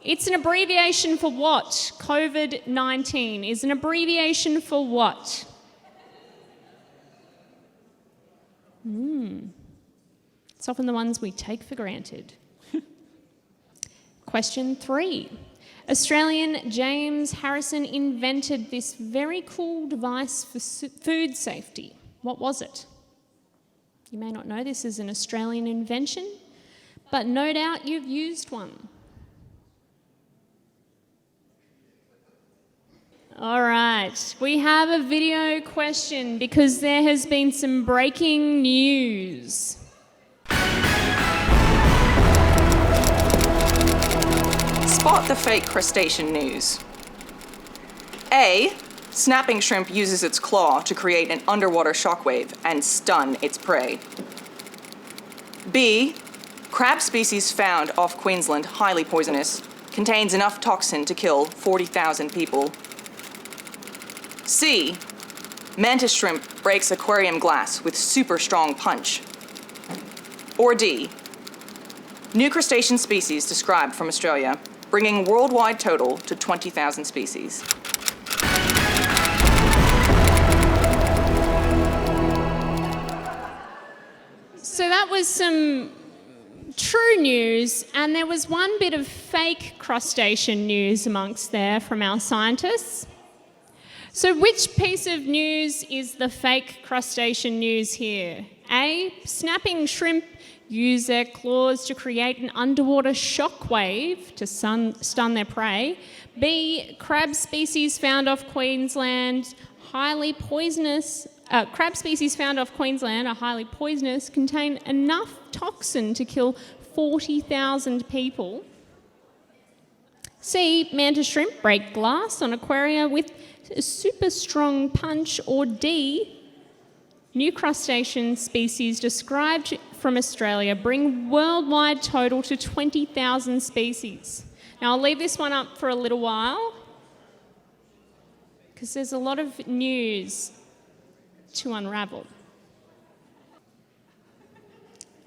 Speaker 3: It's an abbreviation for what? COVID-19 is an abbreviation for what? It's often the ones we take for granted. Question 3. Australian James Harrison invented this very cool device for food safety. What was it? You may not know this is an Australian invention, but no doubt you've used one. All right, we have a video question because there has been some breaking news.
Speaker 11: Spot the fake crustacean news. A. Snapping shrimp uses its claw to create an underwater shockwave and stun its prey. B. Crab species found off Queensland, highly poisonous, contains enough toxin to kill 40,000 people. C. Mantis shrimp breaks aquarium glass with super strong punch. Or D. New crustacean species described from Australia, bringing worldwide total to 20,000 species.
Speaker 3: So that was some true news, and there was one bit of fake crustacean news amongst there from our scientists. So which piece of news is the fake crustacean news here? A. Snapping shrimp use their claws to create an underwater shockwave to stun their prey. B. Crab species found off Queensland highly poisonous. Crab species found off Queensland are highly poisonous, contain enough toxin to kill 40,000 people. C. Mantis shrimp break glass on aquaria with a super strong punch. Or D. New crustacean species described from Australia bring worldwide total to 20,000 species. Now I'll leave this one up for a little while because there's a lot of news to unravel.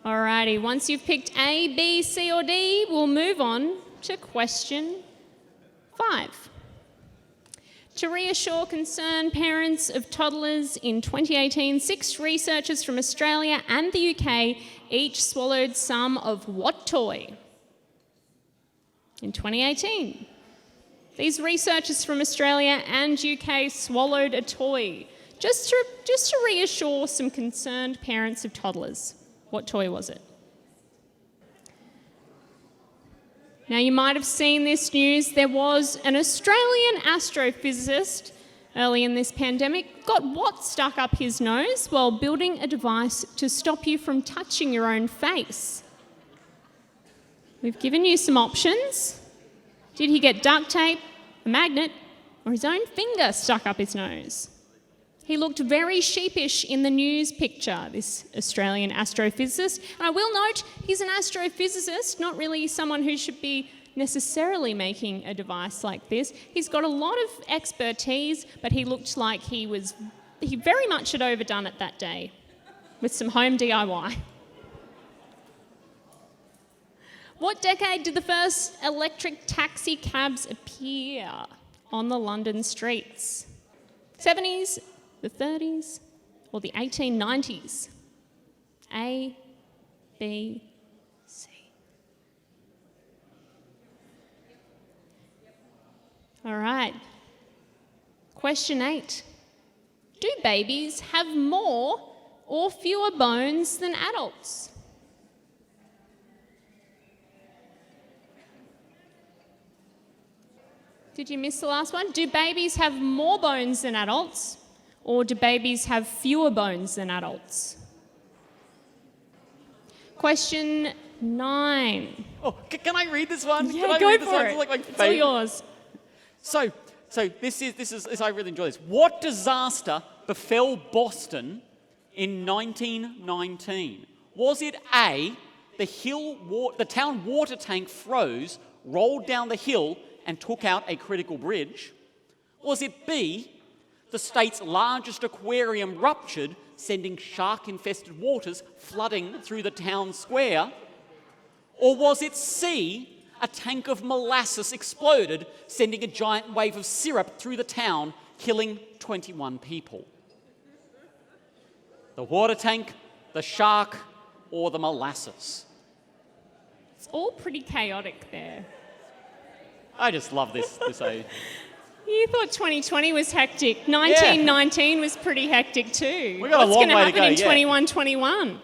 Speaker 3: Alrighty, once you've picked A, B, C or D, we'll move on to question 5. To reassure concerned parents of toddlers in 2018, 6 researchers from Australia and the UK each swallowed some of what toy? In 2018, these researchers from Australia and UK swallowed a toy just to reassure some concerned parents of toddlers. What toy was it? Now, you might have seen this news. There was an Australian astrophysicist early in this pandemic got what stuck up his nose while building a device to stop you from touching your own face. We've given you some options. Did he get duct tape, a magnet, or his own finger stuck up his nose? He looked very sheepish in the news picture, this Australian astrophysicist. And I will note, he's an astrophysicist, not really someone who should be necessarily making a device like this. He's got a lot of expertise, but he looked like he very much had overdone it that day with some home DIY. What decade did the first electric taxi cabs appear on the London streets? 70s, the 30s, or the 1890s? A, B, C. All right. Question 8. Do babies have more or fewer bones than adults? Did you miss the last one? Do babies have more bones than adults? Or do babies have fewer bones than adults? Question 9.
Speaker 1: Oh, can I read this one?
Speaker 3: Yeah,
Speaker 1: can I
Speaker 3: go
Speaker 1: read this
Speaker 3: for
Speaker 1: one?
Speaker 3: it.
Speaker 1: It's like my
Speaker 3: It's all
Speaker 1: favourite.
Speaker 3: yours.
Speaker 1: So this is I really enjoy this. What disaster befell Boston in 1919? Was it A, the town water tank froze, rolled down the hill and took out a critical bridge? Was it B, the state's largest aquarium ruptured, sending shark-infested waters flooding through the town square? Or was it C, a tank of molasses exploded, sending a giant wave of syrup through the town, killing 21 people? The water tank, the shark, or the molasses?
Speaker 3: It's all pretty chaotic there.
Speaker 1: I just love this age.
Speaker 3: You thought 2020 was hectic. 1919 was pretty hectic too.
Speaker 1: We've got a
Speaker 3: What's
Speaker 1: long
Speaker 3: going to
Speaker 1: way to
Speaker 3: happen
Speaker 1: go,
Speaker 3: in
Speaker 1: yeah.
Speaker 3: 2121?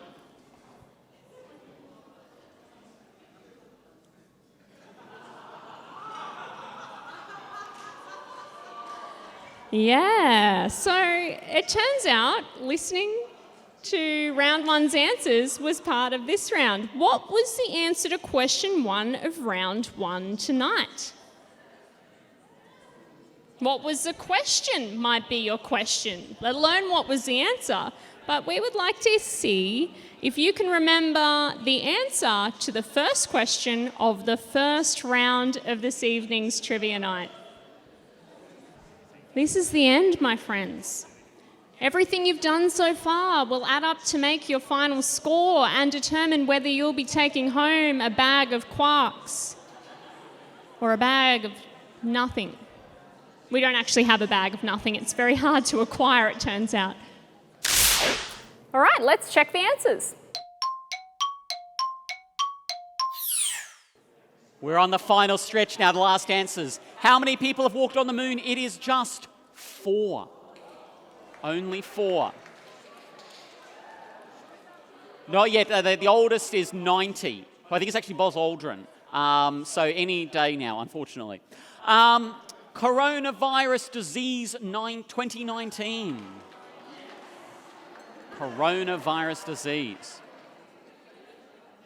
Speaker 3: Yeah, so it turns out listening to round 1's answers was part of this round. What was the answer to question 1 of round 1 tonight? What was the question might be your question, let alone what was the answer. But we would like to see if you can remember the answer to the first question of the first round of this evening's trivia night. This is the end, my friends. Everything you've done so far will add up to make your final score and determine whether you'll be taking home a bag of quarks or a bag of nothing. We don't actually have a bag of nothing. It's very hard to acquire, it turns out.
Speaker 2: All right, let's check the answers.
Speaker 1: We're on the final stretch now, the last answers. How many people have walked on the moon? It is just 4. Only 4. Not yet. The oldest is 90. I think it's actually Buzz Aldrin. So any day now, unfortunately. Coronavirus disease 2019. Coronavirus disease.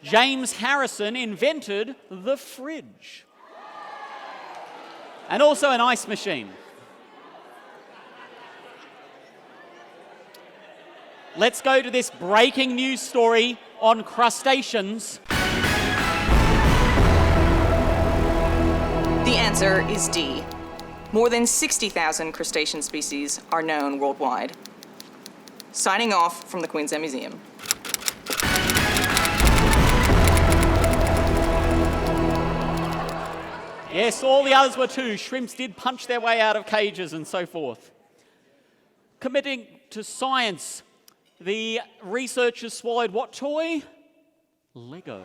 Speaker 1: James Harrison invented the fridge. And also an ice machine. Let's go to this breaking news story on crustaceans.
Speaker 11: The answer is D. More than 60,000 crustacean species are known worldwide. Signing off from the Queensland Museum.
Speaker 1: Yes, all the others were too. Shrimps did punch their way out of cages and so forth. Committing to science, the researchers swallowed what toy? Lego.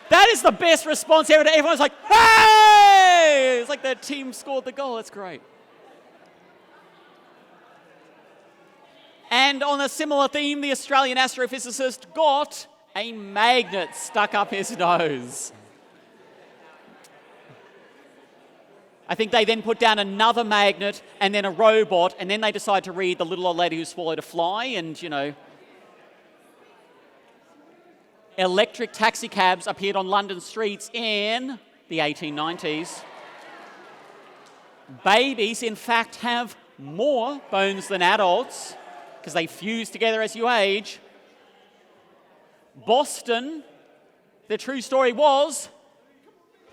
Speaker 1: That is the best response ever. Everyone's like, hey! It's like their team scored the goal. That's great. And on a similar theme, the Australian astrophysicist got a magnet stuck up his nose. I think they then put down another magnet and then a robot, and then they decide to read The Little Old Lady Who Swallowed a Fly, and, electric taxi cabs appeared on London streets in the 1890s. Babies, in fact, have more bones than adults because they fuse together as you age. Boston, the true story was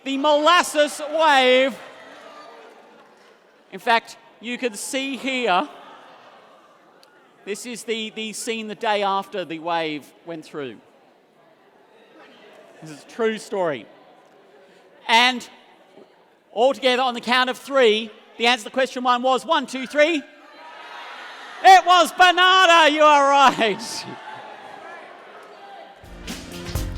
Speaker 1: the molasses wave. In fact, you can see here, this is the scene the day after the wave went through. This is a true story. And altogether, on the count of 3, the answer to question 1 was 1, 2, 3. It was banana, you are right.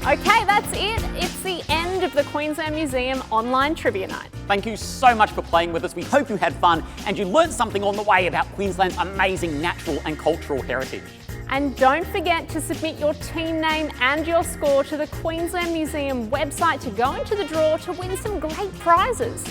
Speaker 2: Okay, that's it. It's the end of the Queensland Museum Online Trivia Night.
Speaker 1: Thank you so much for playing with us. We hope you had fun and you learned something on the way about Queensland's amazing natural and cultural heritage.
Speaker 2: And don't forget to submit your team name and your score to the Queensland Museum website to go into the draw to win some great prizes.